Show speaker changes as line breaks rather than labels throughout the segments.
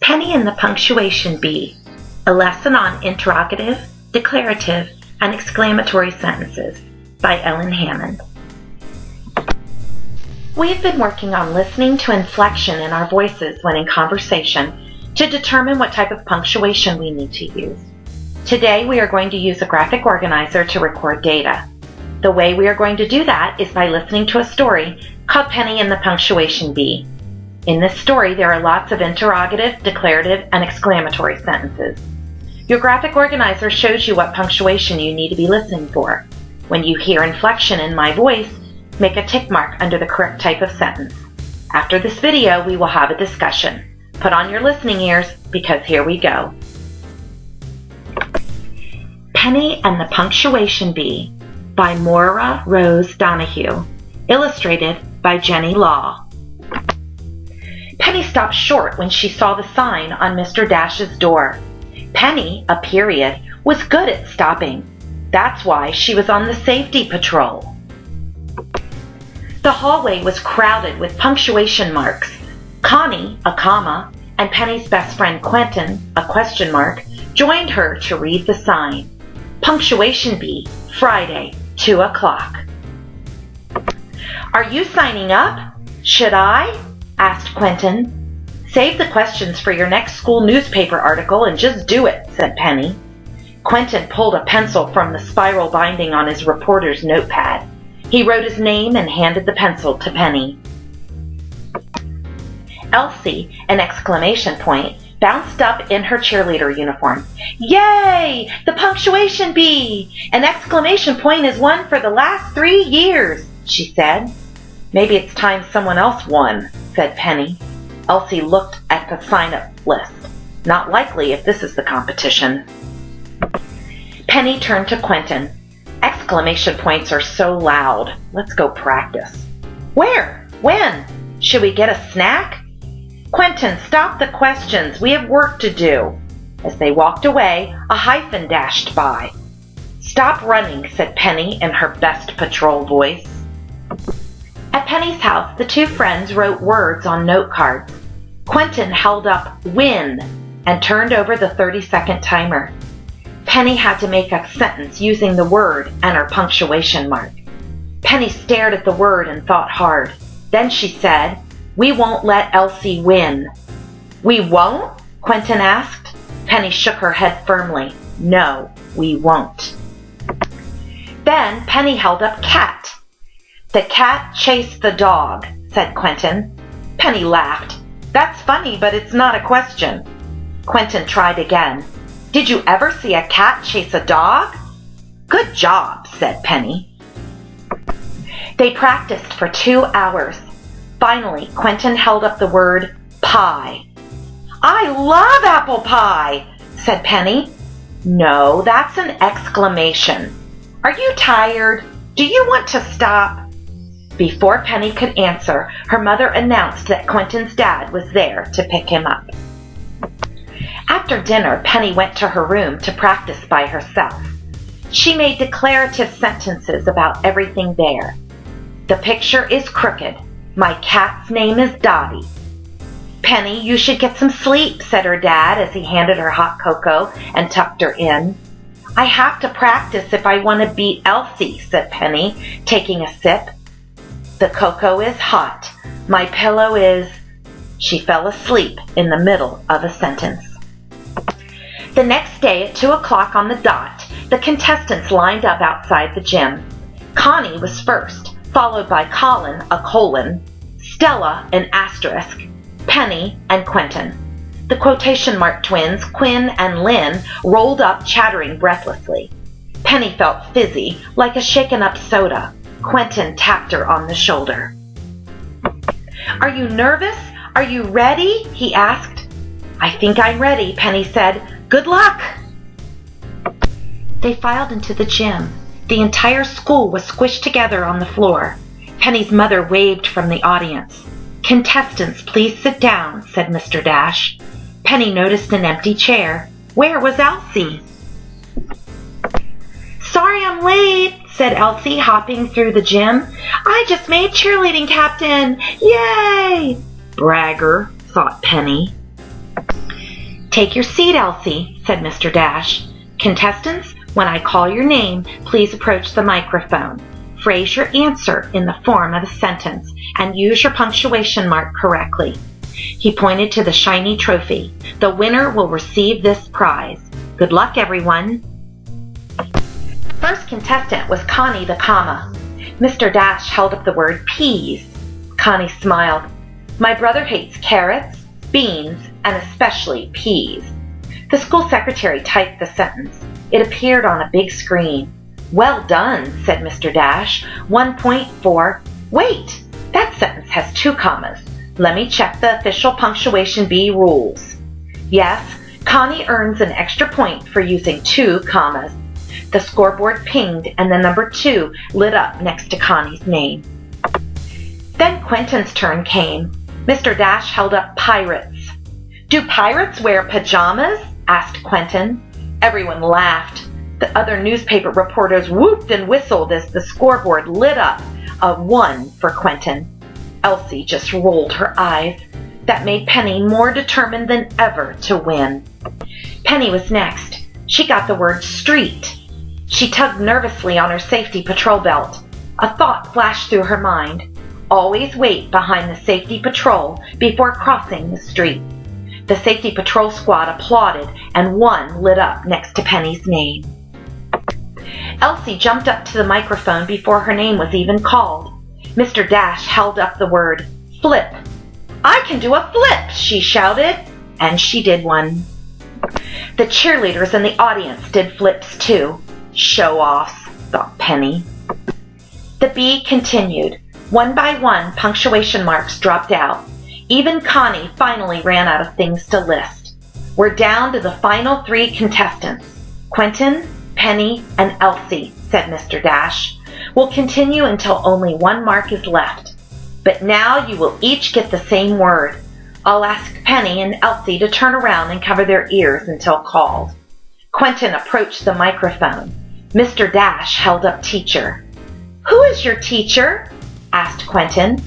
Penny and the Punctuation Bee, a lesson on interrogative, declarative, and exclamatory sentences by Ellen Hammond. We've been working on listening to inflection in our voices when in conversation to determine what type of punctuation we need to use. Today we are going to use a graphic organizer to record data. The way we are going to do that is by listening to a story called Penny and the Punctuation Bee. In this story, there are lots of interrogative, declarative, and exclamatory sentences. Your graphic organizer shows you what punctuation you need to be listening for. When you hear inflection in my voice, make a tick mark under the correct type of sentence. After this video, we will have a discussion. Put on your listening ears, because here we go. Penny and the Punctuation Bee by Moira Rose Donahue, illustrated by Jenny Law. Penny stopped short when she saw the sign on Mr. Dash's door. Penny, a period, was good at stopping. That's why she was on the safety patrol. The hallway was crowded with punctuation marks. Connie, a comma, and Penny's best friend Quentin, a question mark, joined her to read the sign. Punctuation Bee, Friday, 2 o'clock. Are you signing up? Should I? Asked Quentin. Save the questions for your next school newspaper article and just do it, said Penny. Quentin pulled a pencil from the spiral binding on his reporter's notepad. He wrote his name and handed the pencil to Penny. Elsie, an exclamation point, bounced up in her cheerleader uniform. Yay! The Punctuation Bee! An exclamation point has won for the last 3 years, she said. Maybe it's time someone else won, said Penny. Elsie looked at the sign-up list. Not likely if this is the competition. Penny turned to Quentin. Exclamation points are so loud. Let's go practice. Where? When? Should we get a snack? Quentin, stop the questions. We have work to do. As they walked away, a hyphen dashed by. Stop running, said Penny in her best patrol voice. At Penny's house, the two friends wrote words on note cards. Quentin held up win and turned over the 30-second timer. Penny had to make a sentence using the word and her punctuation mark. Penny stared at the word and thought hard. Then she said, "We won't let Elsie win." "We won't?" Quentin asked. Penny shook her head firmly. "No, we won't." Then Penny held up cat. "The cat chased the dog," said Quentin. Penny laughed. "That's funny, but it's not a question." Quentin tried again. "Did you ever see a cat chase a dog?" "Good job," said Penny. They practiced for 2 hours. Finally, Quentin held up the word pie. "I love apple pie," said Penny. "No, that's an exclamation. Are you tired? Do you want to stop?" Before Penny could answer, her mother announced that Quentin's dad was there to pick him up. After dinner, Penny went to her room to practice by herself. She made declarative sentences about everything there. "The picture is crooked. My cat's name is Dottie." "Penny, you should get some sleep," said her dad as he handed her hot cocoa and tucked her in. "I have to practice if I want to beat Elsie," said Penny, taking a sip. "The cocoa is hot. My pillow is..." She fell asleep in the middle of a sentence. The next day at 2 o'clock on the dot, the contestants lined up outside the gym. Connie was first, followed by Colin, a colon, Stella, an asterisk, Penny, and Quentin. The quotation mark twins, Quinn and Lynn, rolled up chattering breathlessly. Penny felt fizzy, like a shaken-up soda. Quentin tapped her on the shoulder. "Are you nervous? Are you ready?" he asked. "I think I'm ready," Penny said. "Good luck!" They filed into the gym. The entire school was squished together on the floor. Penny's mother waved from the audience. "Contestants, please sit down," said Mr. Dash. Penny noticed an empty chair. Where was Elsie? "Sorry I'm late," said Elsie, hopping through the gym. "I just made cheerleading captain. Yay!" Bragger, thought Penny. "Take your seat, Elsie," said Mr. Dash. "Contestants, when I call your name, please approach the microphone. Phrase your answer in the form of a sentence and use your punctuation mark correctly." He pointed to the shiny trophy. "The winner will receive this prize. Good luck, everyone." First contestant was Connie the comma. Mr. Dash held up the word peas. Connie smiled. "My brother hates carrots, beans, and especially peas." The school secretary typed the sentence. It appeared on a big screen. "Well done," said Mr. Dash. 1 point for, "Wait, that sentence has 2 commas. Let me check the official Punctuation Bee rules." Yes, Connie earns an extra point for using 2 commas. The scoreboard pinged and the number 2 lit up next to Connie's name. Then Quentin's turn came. Mr. Dash held up pirates. "Do pirates wear pajamas?" asked Quentin. Everyone laughed. The other newspaper reporters whooped and whistled as the scoreboard lit up a 1 for Quentin. Elsie just rolled her eyes. That made Penny more determined than ever to win. Penny was next. She got the word street. She tugged nervously on her safety patrol belt. A thought flashed through her mind. Always wait behind the safety patrol before crossing the street. The safety patrol squad applauded and 1 lit up next to Penny's name. Elsie jumped up to the microphone before her name was even called. Mr. Dash held up the word flip. "I can do a flip," she shouted, and she did one. The cheerleaders in the audience did flips too. Show-offs, thought Penny. The bee continued. 1 by 1, punctuation marks dropped out. Even Connie finally ran out of things to list. "We're down to the final 3 contestants. Quentin, Penny, and Elsie," said Mr. Dash. "We'll continue until only 1 mark is left. But now you will each get the same word. I'll ask Penny and Elsie to turn around and cover their ears until called." Quentin approached the microphone. Mr. Dash held up teacher. "Who is your teacher?" asked Quentin.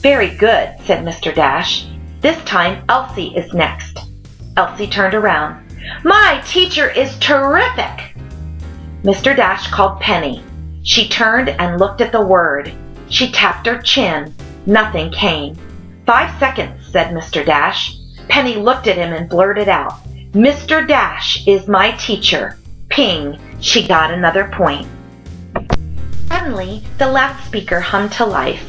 "Very good," said Mr. Dash. "This time Elsie is next." Elsie turned around. "My teacher is terrific." Mr. Dash called Penny. She turned and looked at the word. She tapped her chin. Nothing came. 5 seconds, said Mr. Dash. Penny looked at him and blurted out, "Mr. Dash is my teacher." Ping! She got another point. Suddenly, the loudspeaker hummed to life.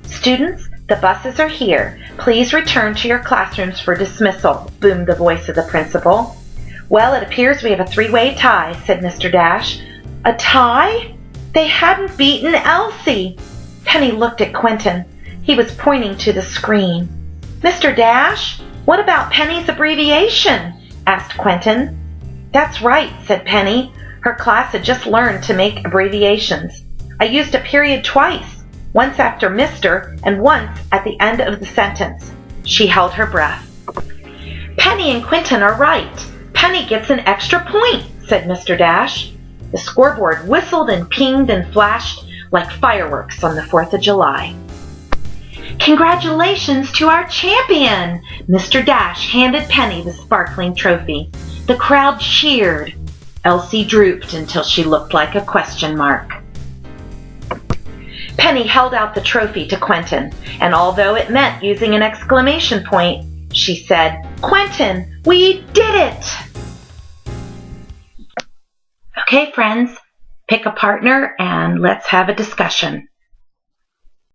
"Students, the buses are here. Please return to your classrooms for dismissal," boomed the voice of the principal. "Well, it appears we have a 3-way tie," said Mr. Dash. "A tie? They hadn't beaten Elsie." Penny looked at Quentin. He was pointing to the screen. "Mr. Dash, what about Penny's abbreviation?" asked Quentin. "That's right," said Penny. Her class had just learned to make abbreviations. "I used a period twice, once after Mr. and once at the end of the sentence." She held her breath. "Penny and Quentin are right. Penny gets an extra point," said Mr. Dash. The scoreboard whistled and pinged and flashed like fireworks on the 4th of July. "Congratulations to our champion!" Mr. Dash handed Penny the sparkling trophy. The crowd cheered. Elsie drooped until she looked like a question mark. Penny held out the trophy to Quentin, and although it meant using an exclamation point, she said, "Quentin, we did it!" Okay, friends, pick a partner and let's have a discussion.